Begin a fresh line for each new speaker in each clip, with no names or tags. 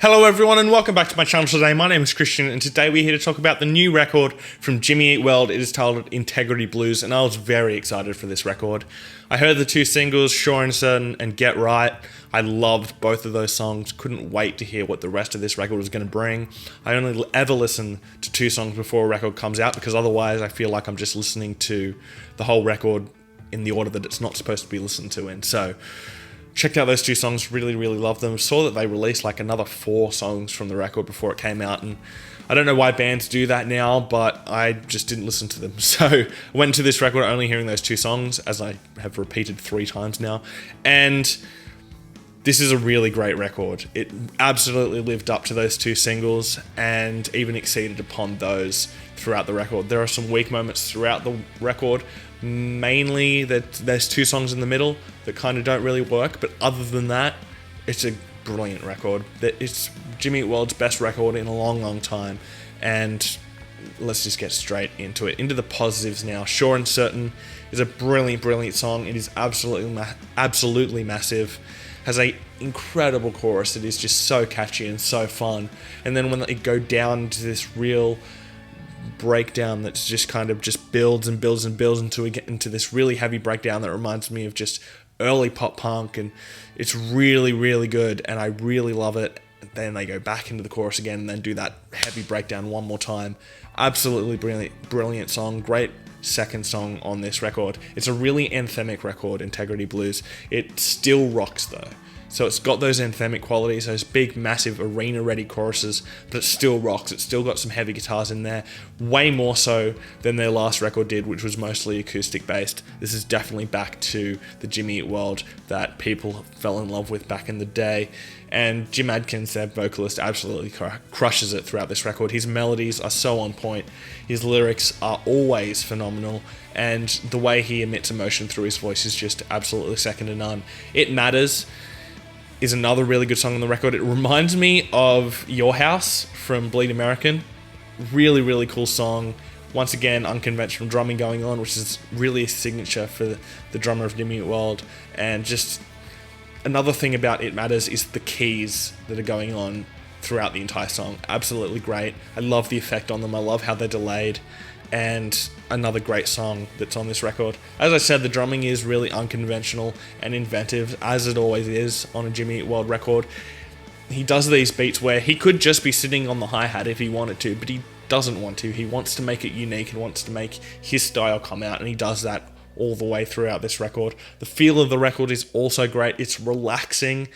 Hello everyone and welcome back to my channel today. My name is Christian and today we're here to talk about the new record from Jimmy Eat World. It is titled Integrity Blues and I was very excited for this record. I heard the two singles, Sure and Certain and Get Right. I loved both of those songs, couldn't wait to hear what the rest of this record was going to bring. I only ever listen to two songs before a record comes out because otherwise I feel like I'm just listening to the whole record in the order that it's not supposed to be listened to in. So checked out those two songs, really loved them. Saw that they released like another 4 songs from the record before it came out, and I don't know why bands do that now, but I just didn't listen to them. So I went to this record only hearing those 2 songs, as I have repeated 3 times now, and this is a really great record. It absolutely lived up to those 2 singles and even exceeded upon those throughout the record. There are some weak moments throughout the record, mainly that there's 2 songs in the middle that kind of don't really work, but other than that, it's a brilliant record. It's Jimmy Eat World's best record in a long time, and let's just get straight into it. Into the positives now. Sure and Certain is a brilliant song. It is absolutely massive. Has a incredible chorus that is just so catchy and so fun, and then when it go down to this real breakdown that's just kind of just builds into this really heavy breakdown that reminds me of just early pop punk, and it's really good and I really love it. Then they go back into the chorus again and then do that heavy breakdown one more time. Absolutely brilliant song. Great second song on this record. It's a really anthemic record, Integrity Blues. It still rocks though. So it's got those anthemic qualities, those big, massive, arena-ready choruses, but it still rocks. It's still got some heavy guitars in there, way more so than their last record did, which was mostly acoustic-based. This is definitely back to the Jimmy Eat World that people fell in love with back in the day. And Jim Adkins, their vocalist, absolutely crushes it throughout this record. His melodies are so on point. His lyrics are always phenomenal. And the way he emits emotion through his voice is just absolutely second to none. It Matters is another really good song on the record. It reminds me of Your House from Bleed American. Really cool song. Once again, unconventional drumming going on, which is really a signature for the drummer of Jimmy Eat World. And just another thing about It Matters is the keys that are going on throughout the entire song. Absolutely great. I love the effect on them. I love how they're delayed. And another great song that's on this record. As I said, the drumming is really unconventional and inventive, as it always is on a Jimmy Eat World record. He does these beats where he could just be sitting on the hi-hat if he wanted to, but he doesn't want to. He wants to make it unique and wants to make his style come out, and he does that all the way throughout this record. The feel of the record is also great. It's relaxing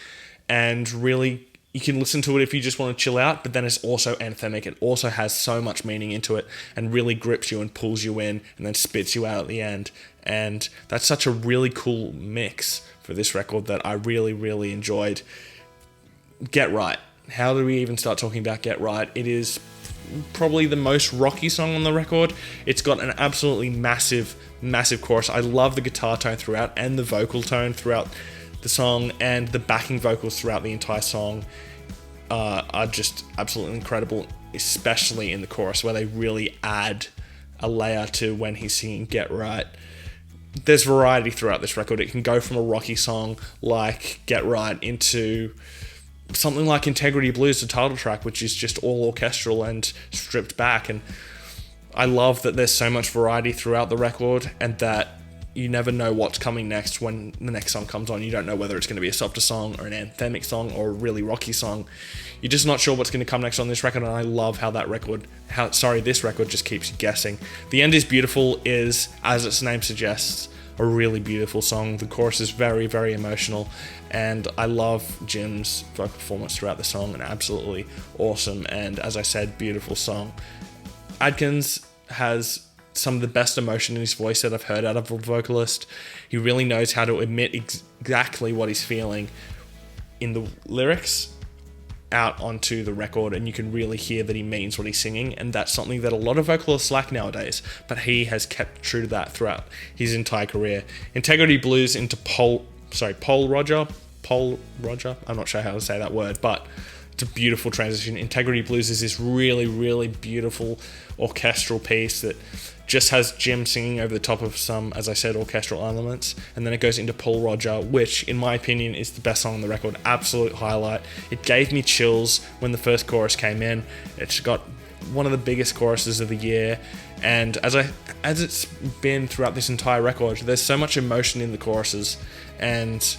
and really, you can listen to it if you just want to chill out, but then it's also anthemic. It also has so much meaning into it and really grips you and pulls you in and then spits you out at the end. And that's such a really cool mix for this record that I really enjoyed. Get Right. How do we even start talking about Get Right? It is probably the most rocky song on the record. It's got an absolutely massive chorus. I love the guitar tone throughout and the vocal tone throughout the song, and the backing vocals throughout the entire song are just absolutely incredible, especially in the chorus where they really add a layer to when he's singing Get Right. There's variety throughout this record. It can go from a rocky song like Get Right into something like Integrity Blues, the title track, which is just all orchestral and stripped back. And I love that there's so much variety throughout the record and that you never know what's coming next when the next song comes on. You don't know whether it's going to be a softer song or an anthemic song or a really rocky song. You're just not sure what's going to come next on this record, and I love how this record just keeps you guessing. The End Is Beautiful is, as its name suggests, a really beautiful song. The chorus is very emotional, and I love Jim's vocal performance throughout the song, and absolutely awesome, and as I said, beautiful song. Adkins has some of the best emotion in his voice that I've heard out of a vocalist. He really knows how to admit exactly what he's feeling in the lyrics out onto the record, and you can really hear that he means what he's singing, and that's something that a lot of vocalists lack nowadays, but he has kept true to that throughout his entire career. Integrity Blues into Pole Roger, I'm not sure how to say that word, but it's a beautiful transition. Integrity Blues is this really beautiful orchestral piece that just has Jim singing over the top of some, as I said, orchestral elements, and then it goes into Paul Roger, which in my opinion is the best song on the record. Absolute highlight. It gave me chills when the first chorus came in. It's got one of the biggest choruses of the year, and as it's been throughout this entire record, there's so much emotion in the choruses, and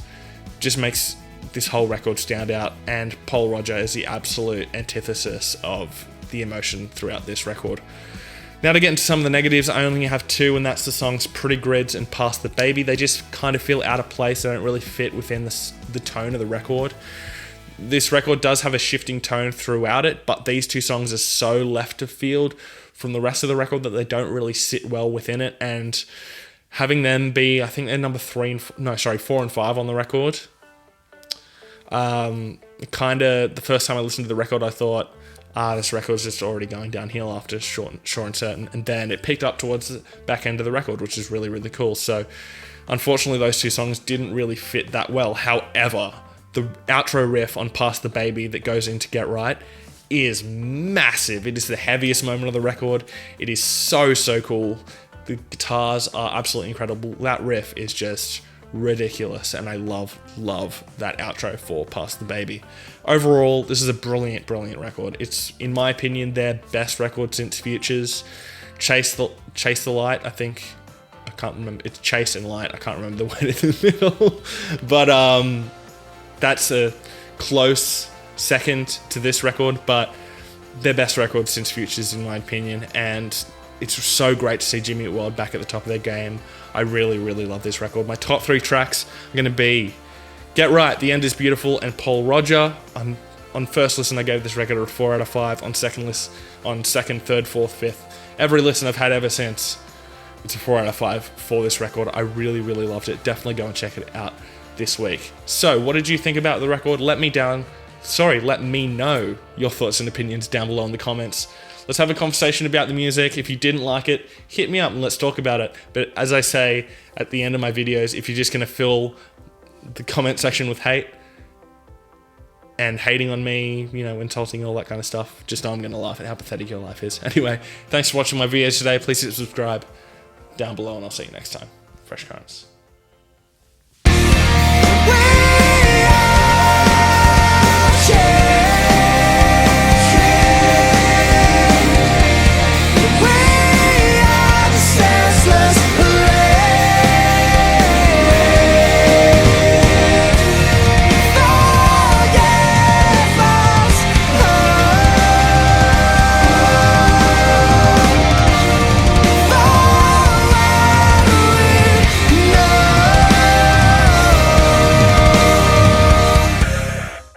just makes this whole record stand out. And Paul Roger is the absolute antithesis of the emotion throughout this record. Now to get into some of the negatives, I only have two, and that's the songs Pretty Grids and Pass the Baby. They just kind of feel out of place. They don't really fit within the tone of the record. This record does have a shifting tone throughout it, but these two songs are so left of field from the rest of the record that they don't really sit well within it, and having them be, I think they're number 4 and 5 on the record. Kind of, the first time I listened to the record, I thought, this record's just already going downhill after Sure and Certain, and then it picked up towards the back end of the record, which is really, really cool. So unfortunately those two songs didn't really fit that well. However, the outro riff on Pass the Baby that goes into Get Right is massive. It is the heaviest moment of the record. It is so cool. The guitars are absolutely incredible. That riff is just ridiculous, and I love that outro for Pass the Baby. Overall, this is a brilliant record. It's, in my opinion, their best record since Futures. Chase the Light, I think. I can't remember. It's Chase and Light. I can't remember the word in the middle. But that's a close second to this record, but their best record since Futures, in my opinion. And it's so great to see Jimmy Eat World back at the top of their game. I really love this record. My top 3 tracks are going to be Get Right, The End Is Beautiful, and Paul Roger. On first listen, I gave this record a 4 out of 5. On second, third, fourth, fifth, every listen I've had ever since, it's a 4 out of 5 for this record. I really loved it. Definitely go and check it out this week. So, what did you think about the record? Let me know your thoughts and opinions down below in the comments. Let's have a conversation about the music. If you didn't like it, hit me up and let's talk about it. But as I say at the end of my videos, if you're just going to fill the comment section with hate and hating on me, insulting, all that kind of stuff, just know I'm going to laugh at how pathetic your life is. Anyway, thanks for watching my videos today. Please hit subscribe down below, and I'll see you next time. Fresh Currents.